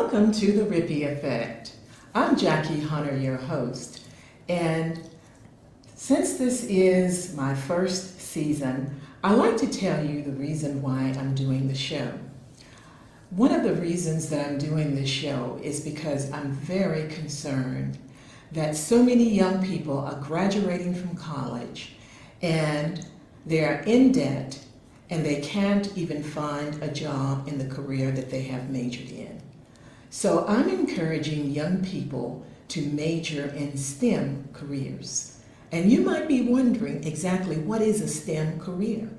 Welcome to the Rippy Effect. I'm Jackie Hunter, your host, and since this is my first season, I'd like to tell you the reason why I'm doing the show. One of the reasons that I'm doing this show is because I'm very concerned that so many young people are graduating from college and they're in debt and they can't even find a job in the career that they have majored in. So I'm encouraging young people to major in STEM careers. And you might be wondering exactly what is a STEM career?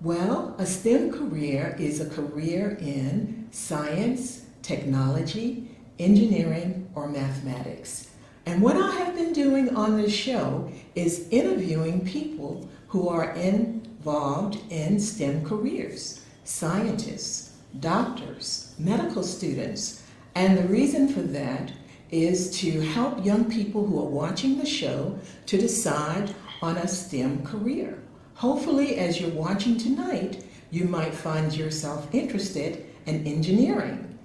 Well, a STEM career is a career in science, technology, engineering, or mathematics. And what I have been doing on this show is interviewing people who are involved in STEM careers, scientists, doctors, medical students. And the reason for that is to help young people who are watching the show to decide on a STEM career. Hopefully, as you're watching tonight, you might find yourself interested in engineering.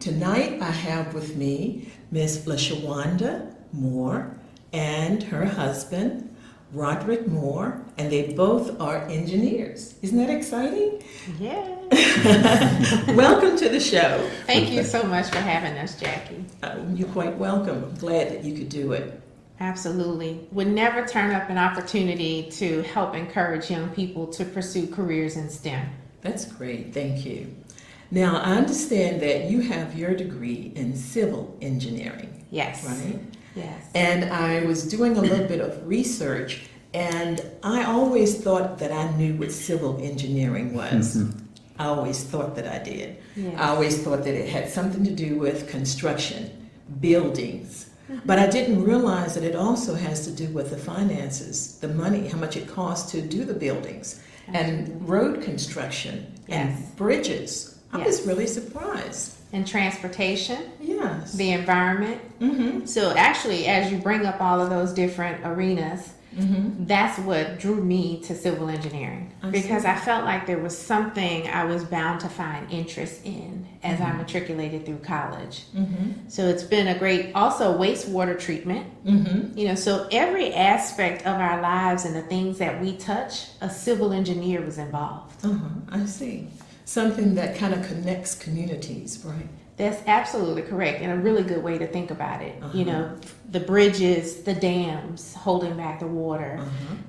Tonight, I have with me Miss LaShawanda Moore and her husband, Roderick Moore, and they both are engineers. Isn't that exciting? Yeah. Welcome to the show. Thank you so much for having us, Jackie. You're quite welcome. I'm glad that you could do it. Absolutely. Would never turn up an opportunity to help encourage young people to pursue careers in STEM. That's great. Thank you. Now, I understand that you have your degree in civil engineering. Yes. Right? Yes. And I was doing a little bit of research, and I always thought that I knew what civil engineering was. I always thought that I did. Yes. I always thought that it had something to do with construction, buildings. But I didn't realize that it also has to do with the finances, the money, how much it costs to do the buildings, and road construction, Yes. and bridges. I Yes. was really surprised. And transportation, Yes. the environment. Mm-hmm. So actually, as you bring up all of those different arenas, that's what drew me to civil engineering. I Because see. I felt like there was something I was bound to find interest in as I matriculated through college. So it's been a great, also wastewater treatment. So every aspect of our lives and the things that we touch, a civil engineer was involved. I see. Something that kind of connects communities, right? That's absolutely correct, and a really good way to think about it. The bridges, the dams holding back the water,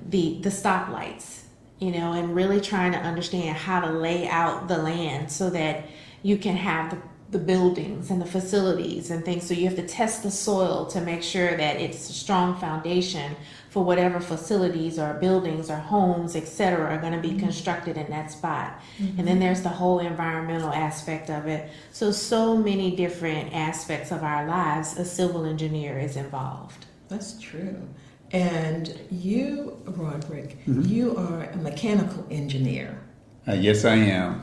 the stoplights, and really trying to understand how to lay out the land so that you can have the buildings and the facilities and things. So you have to test the soil to make sure that it's a strong foundation for whatever facilities or buildings or homes, etc., are going to be constructed in that spot. And then there's the whole environmental aspect of it. So many different aspects of our lives, a civil engineer is involved. That's true. And you, Roderick, you are a mechanical engineer. Yes, I am.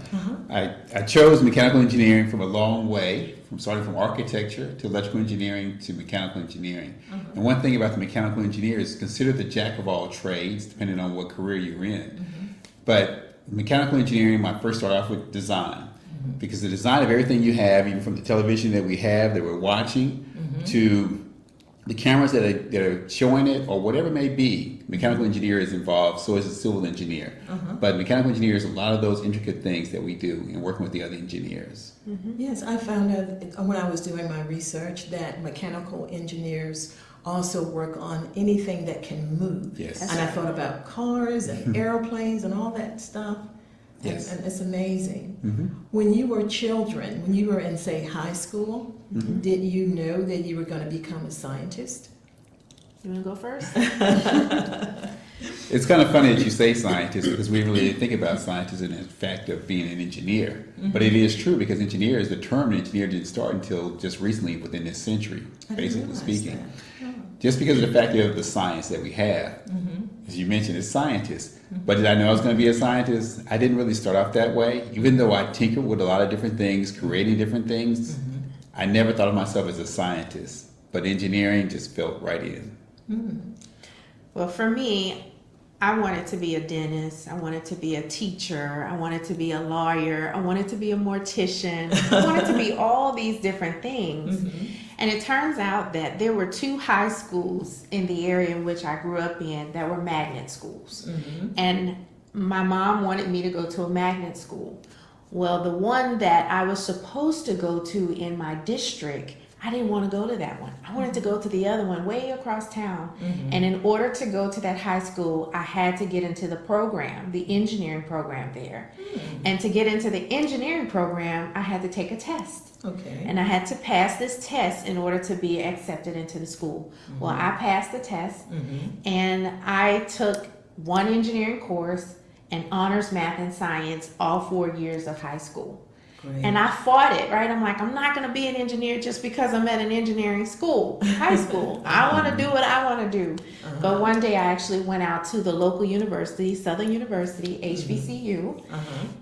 I chose mechanical engineering from a long way, from starting from architecture to electrical engineering to mechanical engineering. And one thing about the mechanical engineer is consider the jack of all trades, depending on what career you're in. But mechanical engineering, I first started off with design, because the design of everything you have, even from the television that we have that we're watching to the cameras that are showing it, or whatever it may be, mechanical engineer is involved, so is a civil engineer. But mechanical engineer is a lot of those intricate things that we do in working with the other engineers. Yes, I found out when I was doing my research that mechanical engineers also work on anything that can move. Yes. And I thought about cars and airplanes and all that stuff. Yes. And it's amazing. When you were children, when you were in, say, high school, did you know that you were going to become a scientist? You want to go first? It's kind of funny that you say scientist, because we really think about scientists in the fact of being an engineer. But it is true, because engineer, the term engineer didn't start until just recently within this century, I didn't basically realize speaking. that. Just because of the fact of the science that we have. As you mentioned, as scientists. But did I know I was going to be a scientist? I didn't really start off that way. Even though I tinkered with a lot of different things, creating different things, I never thought of myself as a scientist. But engineering just felt right in. Well, for me, I wanted to be a dentist. I wanted to be a teacher. I wanted to be a lawyer. I wanted to be a mortician. I wanted to be all these different things. Mm-hmm. And it turns out that there were 2 high schools in the area in which I grew up in that were magnet schools. Mm-hmm. And my mom wanted me to go to a magnet school. Well, the one that I was supposed to go to in my district, I didn't want to go to that one. I wanted to go to the other one way across town. Mm-hmm. And in order to go to that high school, I had to get into the program, the engineering program there. Mm-hmm. And to get into the engineering program, I had to take a test. Okay. And I had to pass this test in order to be accepted into the school. Mm-hmm. Well, I passed the test, and I took one engineering course and honors math and science all 4 years of high school. Great. And I fought it, right? I'm like, I'm not going to be an engineer just because I'm at an engineering school, high school. I want to do what I want to do. Uh-huh. But one day I actually went out to the local university, Southern University, HBCU,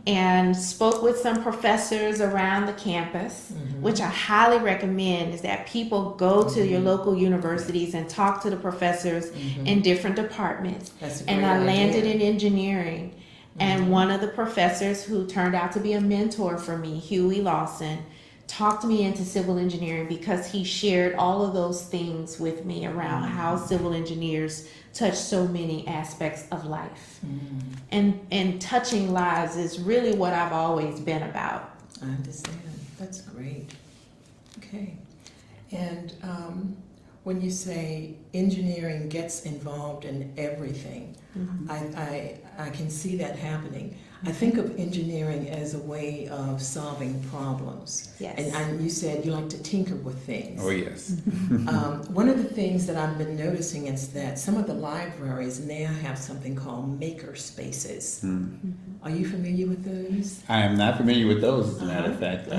and spoke with some professors around the campus, which I highly recommend is that people go to your local universities and talk to the professors in different departments. That's a great and I landed idea. in engineering. And one of the professors who turned out to be a mentor for me, Huey Lawson, talked me into civil engineering because he shared all of those things with me around how civil engineers touch so many aspects of life. And touching lives is really what I've always been about. I understand. That's great. Okay. And when you say engineering gets involved in everything, I can see that happening. I think of engineering as a way of solving problems. Yes. And you said you like to tinker with things. Oh, yes. One of the things that I've been noticing is that some of the libraries now have something called maker spaces. Are you familiar with those? I am not familiar with those, as a matter of fact.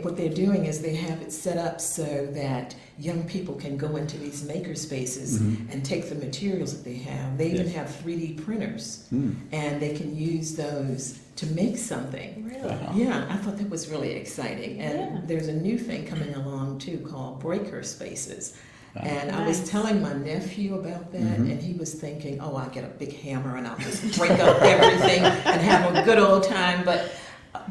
What they're doing is they have it set up so that young people can go into these maker spaces and take the materials that they have. They even have 3D printers, and they can use those to make something. Really? Yeah, I thought that was really exciting. And there's a new thing coming along too called breaker spaces. And I was telling my nephew about that, and he was thinking, oh, I'll get a big hammer and I'll just break up everything and have a good old time. But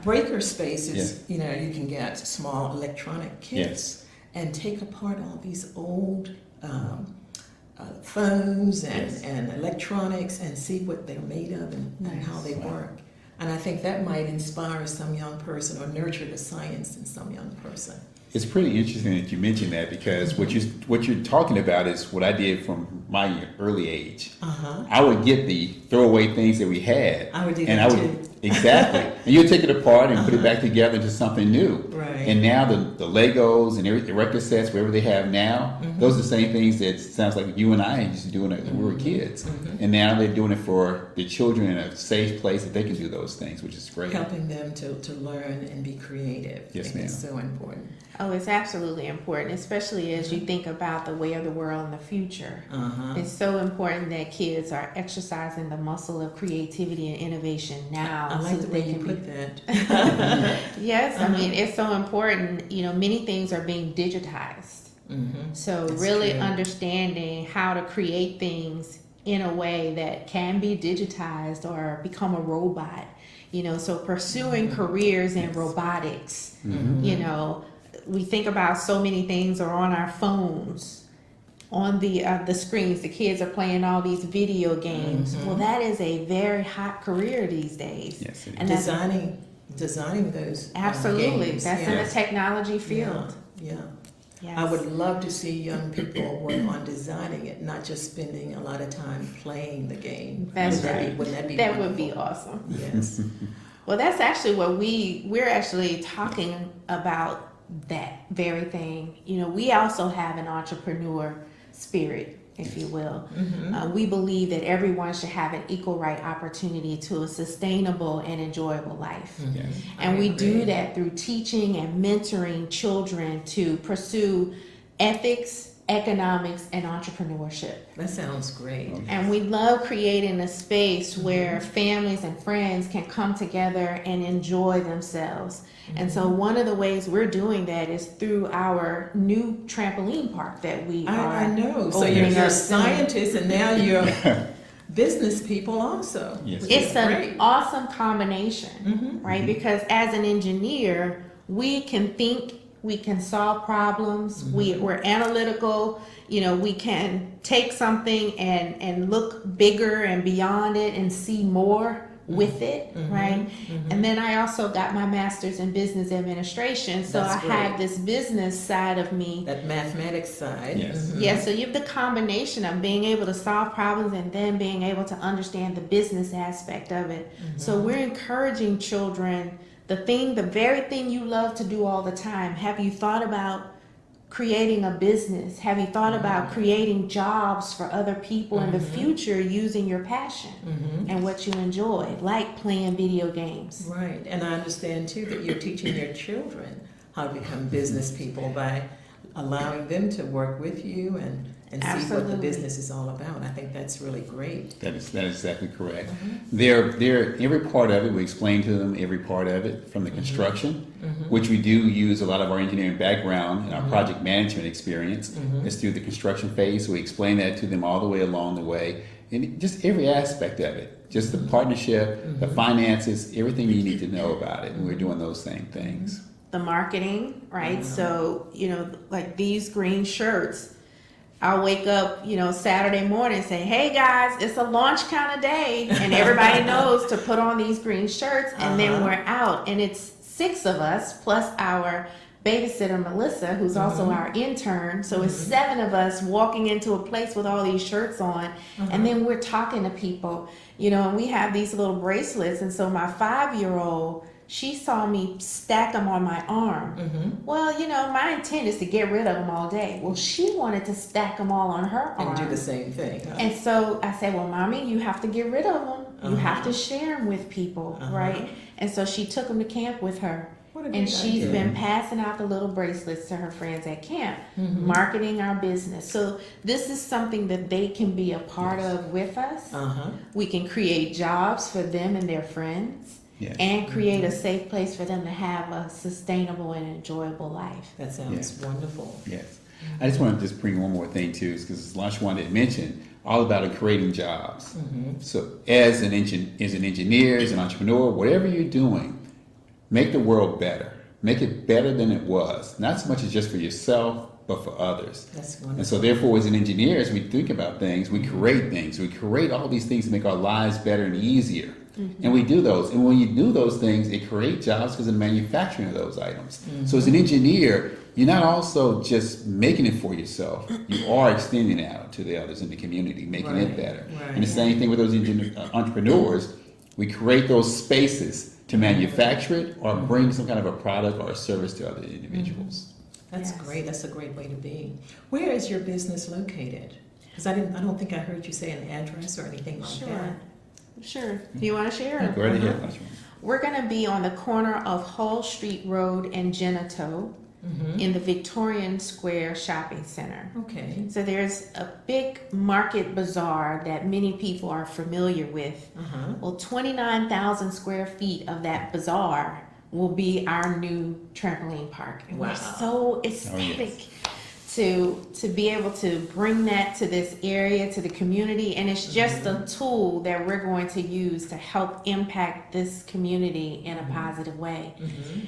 breaker spaces, you know, you can get small electronic kits and take apart all these old phones and electronics and see what they're made of and how they work. And I think that might inspire some young person or nurture the science in some young person. It's pretty interesting that you mentioned that because what you're talking about is what I did from my early age. I would get the throwaway things that we had. I would do that too. Exactly. And you'd take it apart and put it back together into something new. Right. And now the Legos and the record sets, whatever they have now, those are the same things that sounds like you and I used to do when we were kids. And now they're doing it for the children in a safe place that they can do those things, which is great. Helping them to learn and be creative. Yes, I think ma'am. it's so important. Oh, it's absolutely important, especially as you think about the way of the world in the future. It's so important that kids are exercising the muscle of creativity and innovation now. I like so the way they you can put be- that. Yes, I mean, it's so important. You know, many things are being digitized. So That's really true. understanding how to create things in a way that can be digitized or become a robot. You know, so pursuing careers in robotics, you know, we think about so many things are on our phones, on the screens. The kids are playing all these video games. Well, that is a very hot career these days. Yes, it is. And that's Designing those absolutely games. that's in the technology field. Yeah. Yes. I would love to see young people work on designing it, not just spending a lot of time playing the game. That's Wouldn't right. Wouldn't that be That wonderful? would be awesome. Yes. Well, that's actually what we're actually talking about, that very thing. You know, we also have an entrepreneur spirit, if you will. We believe that everyone should have an equal right opportunity to a sustainable and enjoyable life. Yes. And I we agree. do that through teaching and mentoring children to pursue ethics, economics, and entrepreneurship. That sounds great. And we love creating a space where families and friends can come together and enjoy themselves. And so one of the ways we're doing that is through our new trampoline park that we are I know. So opening you're a up soon. scientist and now business people also. Yes. Which is It's an great. awesome combination, Mhm. right? Because as an engineer, we can think, we can solve problems, we're analytical, we can take something and look bigger and beyond it and see more with it, right? And then I also got my master's in business administration, so That's I have great. this business side of me. That mathematics side. Yes. Mhm. Yeah, so you have the combination of being able to solve problems and then being able to understand the business aspect of it. So we're encouraging children, the very thing you love to do all the time. Have you thought about creating a business? Have you thought about creating jobs for other people in the future using your passion and what you enjoy, like playing video games? Right, and I understand too that you're teaching your children how to become business people by allowing them to work with you and see what the Absolutely. business is all about. I think that's really great. That is exactly correct. They're every part of it. We explain to them every part of it from the construction, which we do use a lot of our engineering background and our project management experience. It's through the construction phase. So we explain that to them all the way along the way, and just every aspect of it, just the partnership, the finances, everything you need to know about it. And we're doing those same things. The marketing, right? So, like these green shirts, I'll wake up, Saturday morning and say, hey guys, it's a launch kind of day. And everybody knows to put on these green shirts. And then we're out. And it's 6 of us plus our babysitter, Melissa, who's also our intern. So it's 7 of us walking into a place with all these shirts on. And then we're talking to people, and we have these little bracelets. And so my 5-year-old, she saw me stack them on my arm. Well, my intent is to get rid of them all day. Well, she wanted to stack them all on her arm. And do the same thing. Huh? And so I said, well, Mommy, you have to get rid of them. You have to share them with people, right? And so she took them to camp with her. What a And great she's idea. been passing out the little bracelets to her friends at camp, marketing our business. So this is something that they can be a part of with us. We can create jobs for them and their friends. Yes. And create a safe place for them to have a sustainable and enjoyable life. That sounds wonderful. Yes. I just want to just bring one more thing too, because LaShawn had mentioned all about creating jobs. So as an engineer, as an entrepreneur, whatever you're doing, make the world better. Make it better than it was. Not so much as just for yourself, but for others. That's And wonderful. so therefore, as an engineer, as we think about things, we create things. We create all these things to make our lives better and easier. And we do those. And when you do those things, it creates jobs because of the manufacturing of those items. So as an engineer, you're not also just making it for yourself. You are extending it out to the others in the community, making it better. Right. And the same thing with those entrepreneurs. We create those spaces to manufacture it or bring some kind of a product or a service to other individuals. That's Yes. great. That's a great way to be. Where is your business located? Because I don't think I heard you say an address or anything like that. Sure. Do you want to share? Go right ahead, LaShawn. We're going to be on the corner of Hull Street Road and Geneto in the Victorian Square Shopping Center. Okay. So there's a big market bazaar that many people are familiar with. Well, 29,000 square feet of that bazaar will be our new trampoline park. And Wow. we're so ecstatic to be able to bring that to this area, to the community. And it's just a tool that we're going to use to help impact this community in a positive way.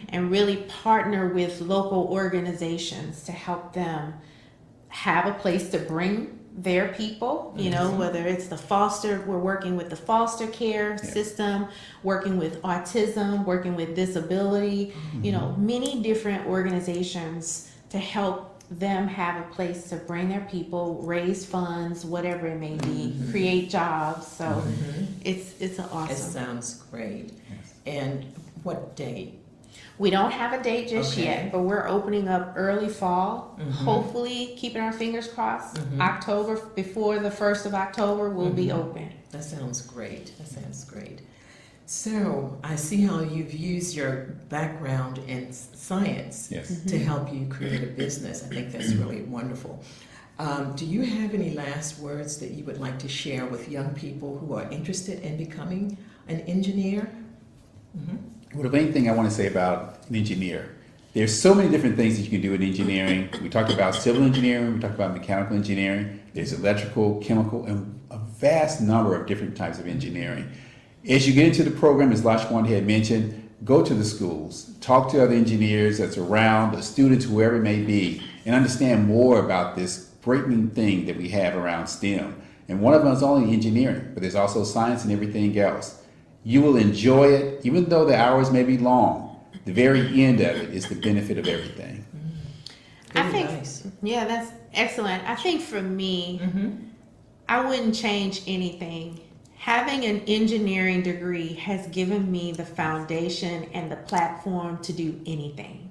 And really partner with local organizations to help them have a place to bring their people, whether it's we're working with the foster care system, working with autism, working with disability, many different organizations to help them have a place to bring their people, raise funds, whatever it may be, create jobs. So it's It awesome. sounds great. And what date? We don't have a date just Okay. yet, but we're opening up early fall. Hopefully, keeping our fingers crossed, October, before the 1st of October, we'll be open. That sounds great. That sounds great. So I see how you've used your background in science Yes. to help you create a business. I think that's really wonderful. Do you have any last words that you would like to share with young people who are interested in becoming an engineer? Well, the main thing I want to say about an engineer, there's so many different things that you can do in engineering. We talked about civil engineering, we talked about mechanical engineering, there's electrical, chemical, and a vast number of different types of engineering. As you get into the program, as Lashwanda had mentioned, go to the schools, talk to other engineers that's around, the students, whoever it may be, and understand more about this breaking thing that we have around STEM. And one of them is only engineering, but there's also science and everything else. You will enjoy it, even though the hours may be long. The very end of it is the benefit of everything. I think, nice. yeah, that's excellent. I think for me, I wouldn't change anything. Having an engineering degree has given me the foundation and the platform to do anything.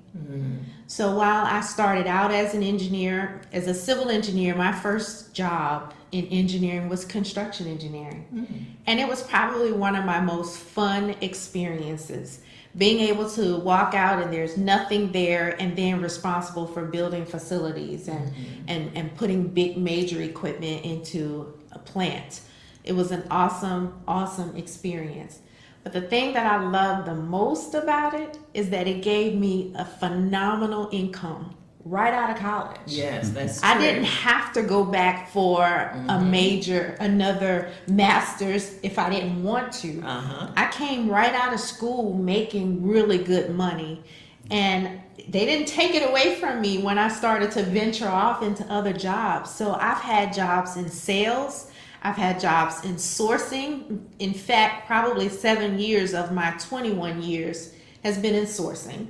So while I started out as an engineer, as a civil engineer, my first job in engineering was construction engineering. And it was probably one of my most fun experiences. Being able to walk out and there's nothing there, and then responsible for building facilities and putting big major equipment into a plant. It was an awesome experience. But the thing that I loved the most about it is that it gave me a phenomenal income right out of college. Yes, that's true. I didn't have to go back for another master's if I didn't want to. I came right out of school making really good money, and they didn't take it away from me when I started to venture off into other jobs. So I've had jobs in sales, I've had jobs in sourcing. In fact, probably 7 years of my 21 years has been in sourcing.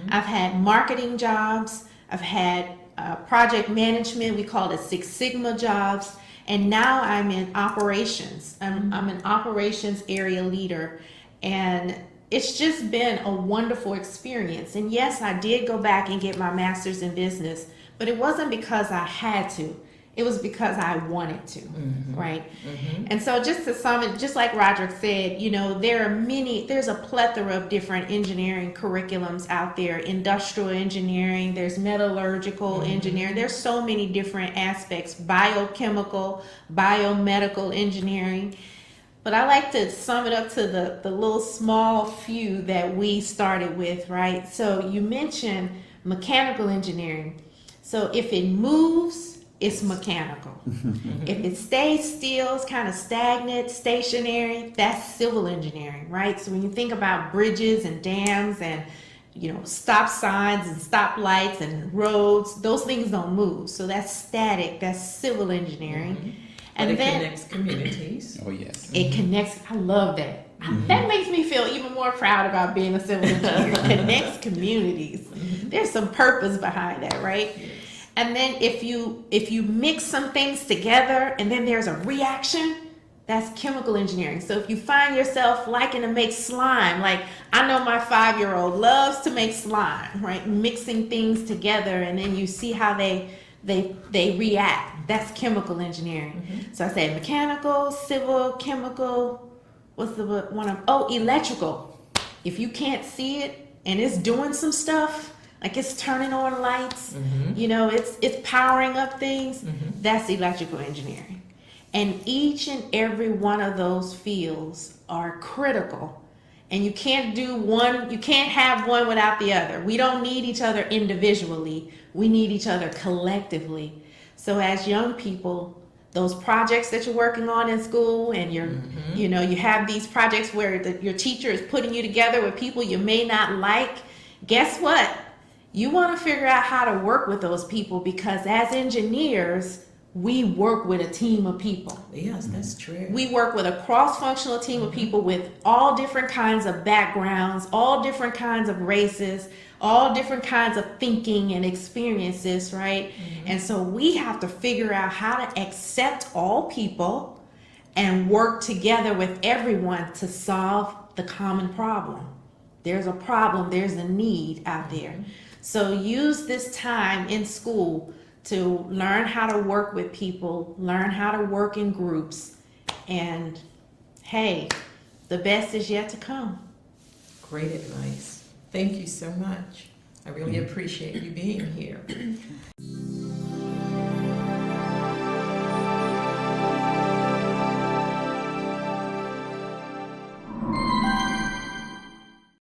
I've had marketing jobs, I've had project management, we call it Six Sigma jobs, and now I'm in operations. I'm an operations area leader, and it's just been a wonderful experience. And yes, I did go back and get my master's in business, but it wasn't because I had to. It was because I wanted to, right? And so just to sum it, just like Roderick said, you know, there's a plethora of different engineering curriculums out there. Industrial engineering, there's metallurgical engineering, there's so many different aspects, biochemical, biomedical engineering. But I like to sum it up to the little small few that we started with, right? So you mentioned mechanical engineering. So if it moves, it's mechanical. If it stays still, it's kind of stagnant, stationary, that's civil engineering, right? So when you think about bridges and dams and, you know, stop signs and stop lights and roads, those things don't move. So that's static, that's civil engineering. And it connects communities. Oh, yes. It connects, I love that. That makes me feel even more proud about being a civil engineer. It connects communities. There's some purpose behind that, right? And then if you mix some things together and then there's a reaction, that's chemical engineering. So if you find yourself liking to make slime, like I know my 5-year-old loves to make slime, right? Mixing things together, and then you see how they react. That's chemical engineering. So I say mechanical, civil, chemical, what's the one? Electrical. If you can't see it and it's doing some stuff, like it's turning on lights, you know, it's powering up things, that's electrical engineering. And each and every one of those fields are critical. And you can't have one without the other. We don't need each other individually. We need each other collectively. So as young people, those projects that you're working on in school, and you know, you have these projects where your teacher is putting you together with people you may not like. Guess what? You want to figure out how to work with those people, because as engineers, we work with a team of people. Yes, that's true. We work with a cross-functional team of people with all different kinds of backgrounds, all different kinds of races, all different kinds of thinking and experiences, right? And so we have to figure out how to accept all people and work together with everyone to solve the common problem. There's a problem, there's a need out there. So use this time in school to learn how to work with people, learn how to work in groups, and hey, the best is yet to come. Great advice. Thank you so much. I really appreciate you being here.